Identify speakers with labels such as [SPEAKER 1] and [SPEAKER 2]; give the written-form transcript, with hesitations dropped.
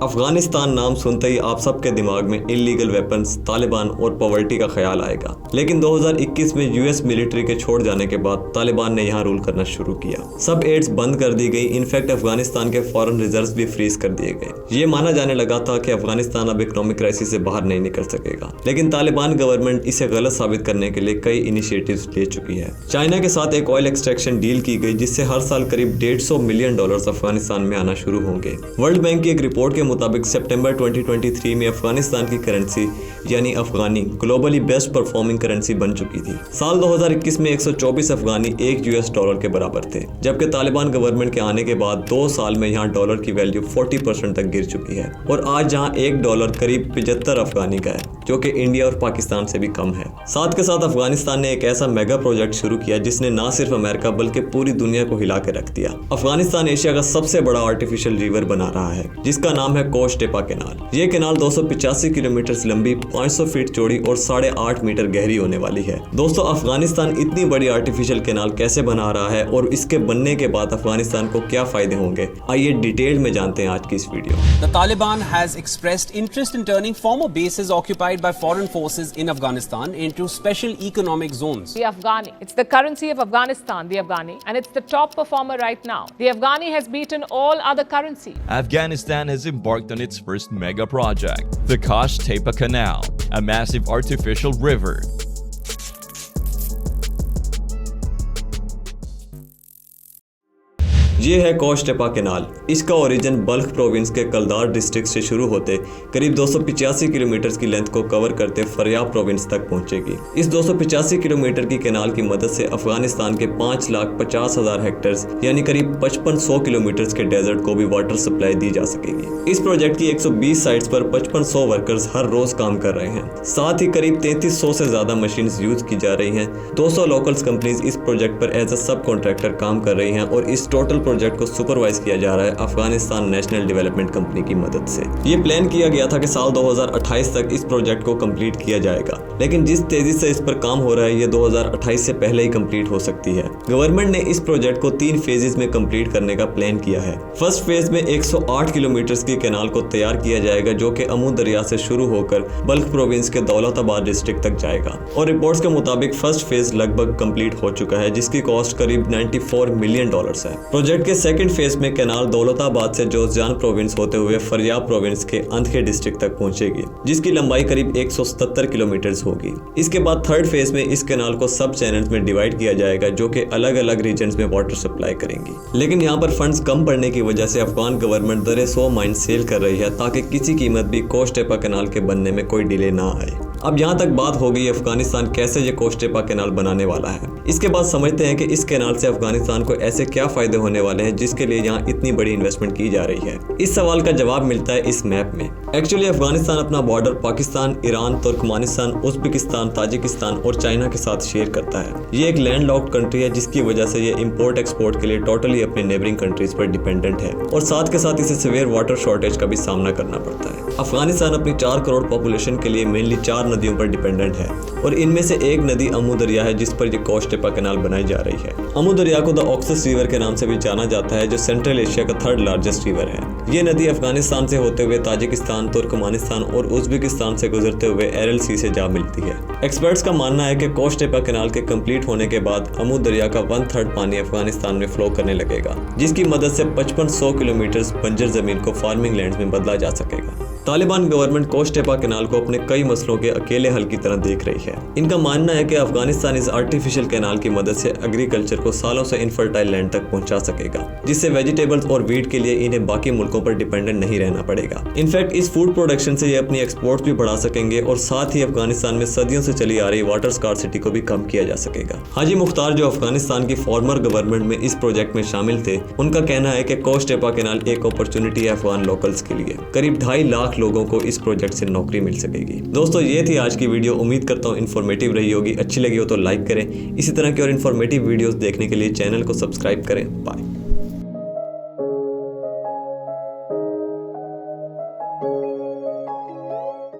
[SPEAKER 1] अफगानिस्तान नाम सुनते ही आप सबके दिमाग में इलीगल वेपन्स, तालिबान और पॉवर्टी का ख्याल आएगा। लेकिन 2021 में यूएस मिलिट्री के छोड़ जाने के बाद तालिबान ने यहाँ रूल करना शुरू किया। सब एड्स बंद कर दी गई। इनफैक्ट अफगानिस्तान के फॉरेन रिजर्व्स भी फ्रीज कर दिए गए। ये माना जाने लगा था कि अफगानिस्तान अब इकोनॉमिक क्राइसिस से बाहर नहीं निकल सकेगा। लेकिन तालिबान गवर्नमेंट इसे गलत साबित करने के लिए कई इनिशिएटिव्स ले चुकी है। चाइना के साथ एक ऑयल एक्सट्रैक्शन डील की गई, जिससे हर साल करीब $150 मिलियन अफगानिस्तान में आना शुरू होंगे। वर्ल्ड बैंक की एक रिपोर्ट के मुताबिक सितंबर 2023 में अफगानिस्तान की करेंसी यानी अफगानी ग्लोबली बेस्ट परफॉर्मिंग करेंसी बन चुकी थी। साल 2021 में 124 अफगानी $1 के बराबर थे, जबकि तालिबान गवर्नमेंट के आने के बाद 2 साल में यहाँ डॉलर की वैल्यू 40% तक गिर चुकी है और आज जहाँ $1 करीब 75 अफगानी का है, जो कि इंडिया और पाकिस्तान से भी कम है। साथ के साथ अफगानिस्तान ने एक ऐसा मेगा प्रोजेक्ट शुरू किया जिसने न सिर्फ अमेरिका बल्कि पूरी दुनिया को हिला के रख दिया। अफगानिस्तान एशिया का सबसे बड़ा आर्टिफिशियल रिवर बना रहा है, जिसका नाम है कोश टेपा कैनाल। ये कैनाल 285 किलोमीटर लंबी, 500 फीट चौड़ी और 8.5 मीटर गहरी होने वाली है। दोस्तों, अफगानिस्तान इतनी बड़ी आर्टिफिशियल कैनाल कैसे बना रहा है और इसके बनने के बाद अफगानिस्तान को क्या फायदे होंगे, आइए डिटेल में जानते हैं आज की इस video.
[SPEAKER 2] The Taliban has expressed interest in turning former bases occupied by foreign forces in Afghanistan into special economic zones.
[SPEAKER 3] The Afghani, it's the currency of Afghanistan, the Afghani, and it's the top performer right now. The Afghani has beaten all other currency.
[SPEAKER 4] Afghanistan has embarked on its first mega project, the Kosh Tepa Canal, a massive artificial river.
[SPEAKER 1] ये है कोश टेपा canal. इसका origin Balkh province के कलदार district से शुरू होते करीब 285 kilometre की लेंथ को कवर करते फरियाब प्रोविंस तक पहुंचेगी। इस 285 किलोमीटर की कैनाल की मदद से अफगानिस्तान के 5,50,000 हेक्टेयर्स यानी करीब 5500 किलोमीटर के डेजर्ट को भी वाटर सप्लाई दी जा सकेगी। इस प्रोजेक्ट की 120 साइट्स पर 5500 वर्कर्स हर रोज काम कर रहे हैं। साथ ही करीब 3300 से ज्यादा मशीन यूज की जा रही हैं। 200 लोकल्स कंपनीज इस प्रोजेक्ट पर एज अ सब कॉन्ट्रैक्टर काम कर रही हैं और इस टोटल प्रोजेक्ट को सुपरवाइज किया जा रहा है अफगानिस्तान नेशनल डेवलपमेंट कंपनी की मदद से। ये प्लान किया गया था कि साल 2028 तक इस प्रोजेक्ट को कंप्लीट किया जाएगा, लेकिन जिस तेजी से इस पर काम हो रहा है ये 2028 से पहले ही कंप्लीट हो सकती है। गवर्नमेंट ने इस प्रोजेक्ट को 3 फेजेस में कंप्लीट करने का प्लान किया है। फर्स्ट फेज में 108 किलोमीटर की कैनाल को तैयार किया जाएगा, जो कि अमू दरिया से शुरू होकर बल्ख प्रोविंस के दौलताबाद डिस्ट्रिक्ट तक जाएगा और रिपोर्ट्स के मुताबिक फर्स्ट फेज लगभग कंप्लीट हो चुका है, जिसकी कॉस्ट करीब $94 मिलियन है। प्रोजेक्ट के सेकंड फेज में कैनाल दौलताबाद से जोजियान प्रोविंस होते हुए फरियाब प्रोविंस के अंधके डिस्ट्रिक्ट तक पहुंचेगी, जिसकी लंबाई करीब 177 किलोमीटर होगी। इसके बाद थर्ड फेज में इस कैनाल को सब चैनल्स में डिवाइड किया जाएगा, जो कि अलग अलग रीजन्स में वाटर सप्लाई करेंगी। लेकिन यहाँ पर फंड्स कम पड़ने की वजह से अफगान गवर्नमेंट दर 100 माइन सेल कर रही है, ताकि किसी कीमत भी कोश टेपा कैनाल के बनने में कोई डिले ना आए। अब यहाँ तक बात हो गई अफगानिस्तान कैसे ये कोश टेपा कैनाल बनाने वाला है। इसके बाद समझते हैं कि इस कैनाल से अफगानिस्तान को ऐसे क्या फायदे होने वाले हैं जिसके लिए यहाँ इतनी बड़ी इन्वेस्टमेंट की जा रही है। इस सवाल का जवाब मिलता है इस मैप में। एक्चुअली अफगानिस्तान अपना border Pakistan, Iran, Turkmenistan, Uzbekistan, Tajikistan और चाइना के साथ शेयर करता है। ये एक लैंडलॉक्ड कंट्री है, जिसकी वजह से ये इंपोर्ट एक्सपोर्ट के लिए टोटली अपने नेबरिंग कंट्रीज पर डिपेंडेंट है और साथ के साथ इसे सीवियर वाटर शॉर्टेज का भी सामना करना पड़ता है। अफगानिस्तान अपनी 4 करोड़ पॉपुलेशन के लिए मेनली 4 नदियों पर डिपेंडेंट है और इनमें से एक नदी अमू दरिया है, जिस पर यह कोश टेपा कैनाल बनाई जा रही है। अमू दरिया को द ऑक्सस रिवर के नाम से भी जाना जाता है, जो सेंट्रल एशिया का 3rd लार्जेस्ट रिवर है। ये नदी अफगानिस्तान से होते हुए ताजिकिस्तान, तुर्कमानिस्तान और उज्बेकिस्तान से गुजरते हुए एरल सी से जा मिलती है। एक्सपर्ट्स का मानना है कि कोश टेपा कैनाल के कंप्लीट होने के बाद अमू दरिया का 1/3 पानी अफगानिस्तान में फ्लो करने लगेगा, जिसकी मदद से 5500 किलोमीटर बंजर जमीन को फार्मिंग लैंड्स में बदला जा सकेगा। तालिबान गवर्नमेंट कोश टेपा कैनाल को अपने कई मसलों के अकेले हल की तरह देख रही है। इनका मानना है कि अफगानिस्तान इस आर्टिफिशियल कैनाल की मदद से एग्रीकल्चर को सालों से इनफर्टाइल लैंड तक पहुंचा सकेगा, जिससे वेजिटेबल्स और वीट के लिए इन्हें बाकी मुल्कों पर डिपेंडेंट नहीं रहना पड़ेगा। इनफैक्ट इस फूड प्रोडक्शन से ये अपनी एक्सपोर्ट भी बढ़ा सकेंगे और साथ ही अफगानिस्तान में सदियों से चली आ रही वाटर स्कार्सिटी को भी कम किया जा सकेगा। हाजी मुख्तार, जो अफगानिस्तान की फॉर्मर गवर्नमेंट में इस प्रोजेक्ट में शामिल थे, उनका कहना है कि कोश टेपा कैनाल एक अपॉर्चुनिटी है अफगान लोकल्स के लिए। करीब 2.5 लाख लोगों को इस प्रोजेक्ट से नौकरी मिल सकेगी। दोस्तों, ये थी आज की वीडियो। उम्मीद करता हूँ इन्फॉर्मेटिव रही होगी। अच्छी लगी हो तो लाइक करें। इसी तरह की और इन्फॉर्मेटिव वीडियोस देखने के लिए चैनल को सब्सक्राइब करें। बाय।